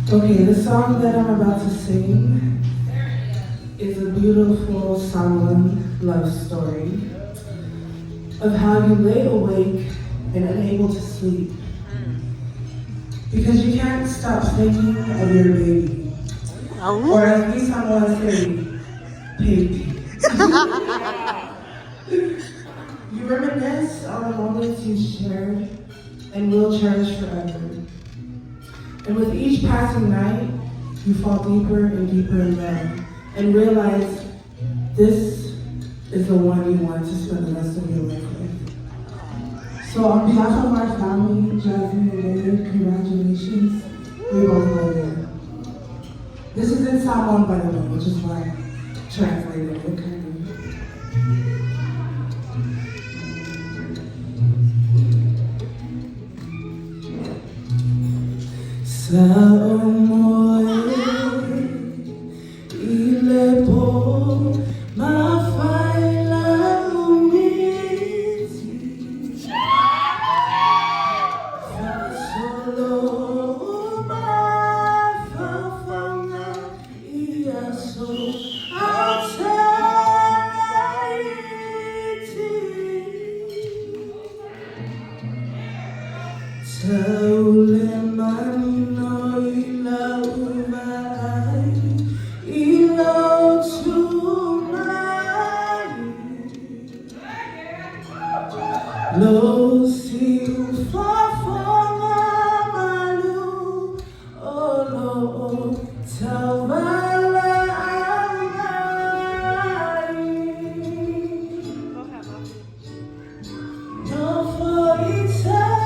Okay, the song that I'm about to sing is a beautiful Samoan love story of how you lay awake and unable to sleep because you can't stop thinking of your baby. Or as we Samoans say, baby. You reminisce on the moments you shared and will cherish forever. And with each passing night, you fall deeper and deeper in love and realize this is the one you want to spend the rest of your life with. So on behalf of our family, Jasmine and David, congratulations. We both love you. This is in Samoan, by the way, which is why I translated it, okay? Samoan, ile po mafaila umizi, fasolo mafafanga iaso Taule manino ila umai ilo tumai lo si ufafonga malu olo tawala amai no for italian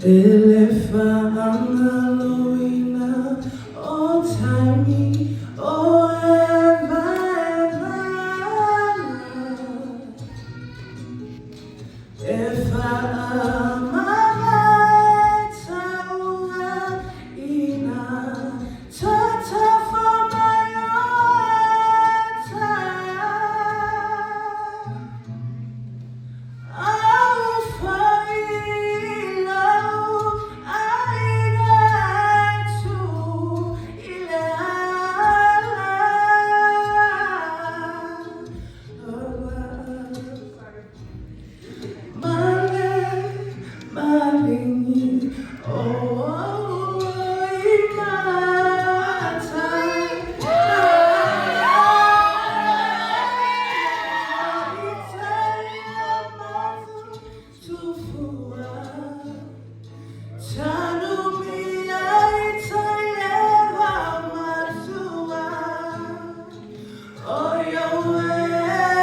El